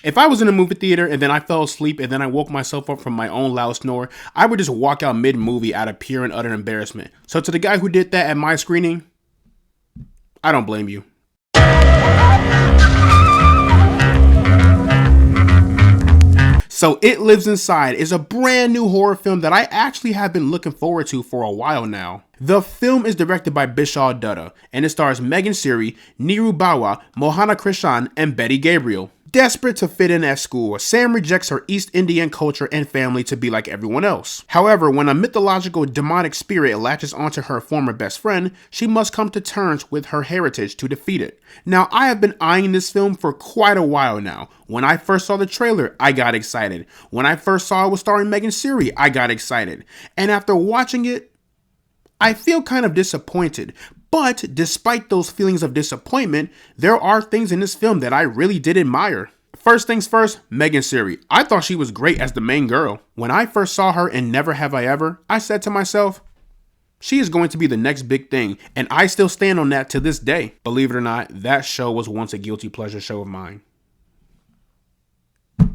If I was in a movie theater and then I fell asleep and then I woke myself up from my own loud snore, I would just walk out mid-movie out of pure and utter embarrassment. So to the guy who did that at my screening, I don't blame you. So It Lives Inside is a brand new horror film that I actually have been looking forward to for a while now. The film is directed by Bishal Dutta, and it stars Megan Siri, Niru Bawa, Mohana Krishan, and Betty Gabriel. Desperate to fit in at school, Sam rejects her East Indian culture and family to be like everyone else. However, when a mythological demonic spirit latches onto her former best friend, she must come to terms with her heritage to defeat it. Now, I have been eyeing this film for quite a while now. When I first saw the trailer, I got excited. When I first saw it was starring Megan Siri, I got excited. And after watching it, I feel kind of disappointed. But despite those feelings of disappointment, there are things in this film that I really did admire. First things first, Megan Siri. I thought she was great as the main girl. When I first saw her in Never Have I Ever, I said to myself, she is going to be the next big thing, and I still stand on that to this day. Believe it or not, that show was once a guilty pleasure show of mine.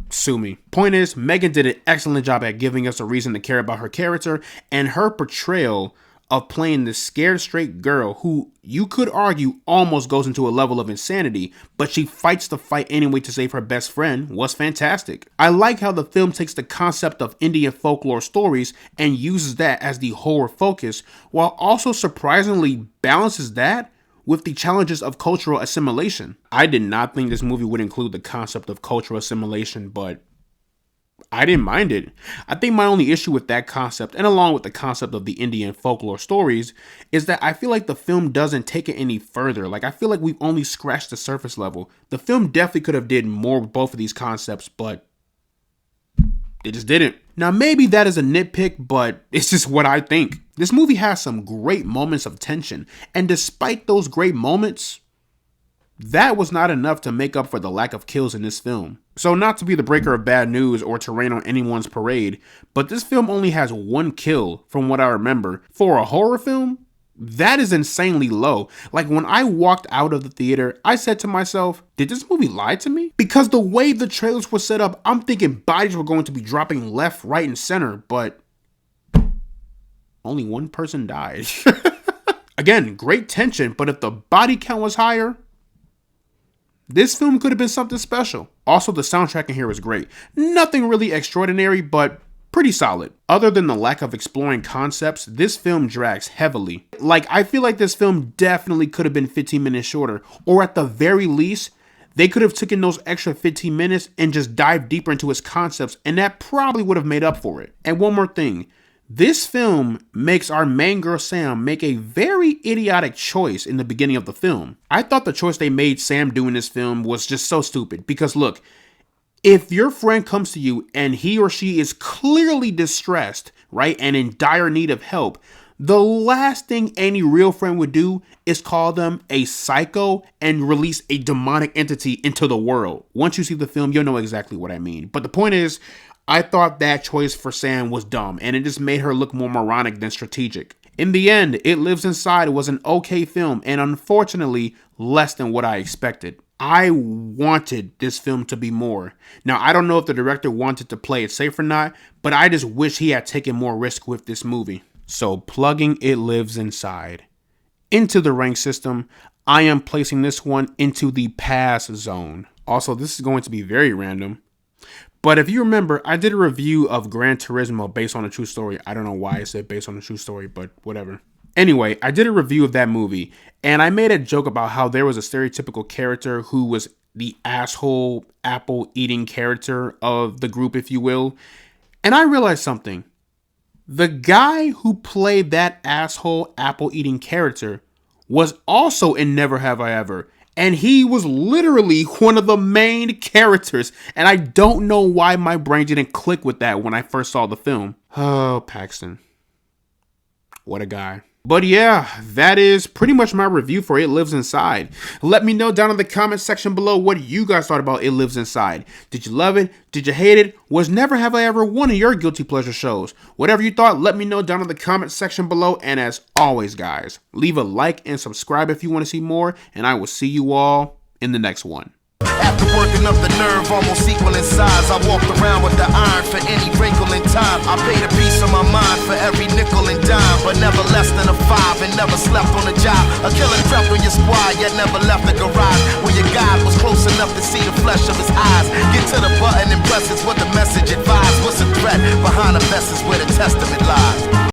Sue me. Point is, Megan did an excellent job at giving us a reason to care about her character, and her portrayal of playing this scared straight girl who you could argue almost goes into a level of insanity, but she fights the fight anyway to save her best friend was fantastic. I like how the film takes the concept of Indian folklore stories and uses that as the horror focus, while also surprisingly balances that with the challenges of cultural assimilation. I did not think this movie would include the concept of cultural assimilation, but I didn't mind it. I think my only issue with that concept, and along with the concept of the Indian folklore stories, is that I feel like the film doesn't take it any further. Like, I feel like we've only scratched the surface level. The film definitely could have did more with both of these concepts, but they just didn't. Now, maybe that is a nitpick, but it's just what I think. This movie has some great moments of tension, and despite those great moments, that was not enough to make up for the lack of kills in this film. So not to be the breaker of bad news or to rain on anyone's parade, but this film only has one kill from what I remember. For a horror film, that is insanely low. Like, when I walked out of the theater, I said to myself, did this movie lie to me? Because the way the trailers were set up, I'm thinking bodies were going to be dropping left, right, and center, but only one person died. Again, great tension, but if the body count was higher, this film could have been something special. Also, the soundtrack in here is great. Nothing really extraordinary, but pretty solid. Other than the lack of exploring concepts, this film drags heavily. Like, I feel like this film definitely could have been 15 minutes shorter, or at the very least, they could have taken those extra 15 minutes and just dived deeper into its concepts, and that probably would have made up for it. And one more thing. This film makes our main girl Sam make a very idiotic choice in the beginning of the film. I thought the choice they made Sam do in this film was just so stupid because look, if your friend comes to you and he or she is clearly distressed, right, and in dire need of help, the last thing any real friend would do is call them a psycho and release a demonic entity into the world. Once you see the film, you'll know exactly what I mean. But the point is, I thought that choice for Sam was dumb, and it just made her look more moronic than strategic. In the end, It Lives Inside was an okay film, and unfortunately, less than what I expected. I wanted this film to be more. Now, I don't know if the director wanted to play it safe or not, but I just wish he had taken more risk with this movie. So, plugging It Lives Inside into the rank system, I am placing this one into the pass zone. Also, this is going to be very random. But if you remember, I did a review of Gran Turismo based on a true story. I don't know why I said based on a true story, but whatever. Anyway, I did a review of that movie, and I made a joke about how there was a stereotypical character who was the asshole apple-eating character of the group, if you will. And I realized something. The guy who played that asshole apple-eating character was also in Never Have I Ever. And he was literally one of the main characters. And I don't know why my brain didn't click with that when I first saw the film. Oh, Paxton. What a guy. But yeah, that is pretty much my review for It Lives Inside. Let me know down in the comment section below what you guys thought about It Lives Inside. Did you love it? Did you hate it? Was Never Have I Ever one of your guilty pleasure shows? Whatever you thought, let me know down in the comment section below. And as always, guys, leave a like and subscribe if you want to see more. And I will see you all in the next one. After working up the nerve, almost equal in size, I walked around with the iron for any wrinkle in time. I paid a piece of my mind for every nickel and dime, but never less than a 5 and never slept on a job. A killer crept on your squad, yet never left the garage. When your guide was close enough to see the flesh of his eyes. Get to the button and press, it's what the message advised. What's a threat behind the vest is where the testament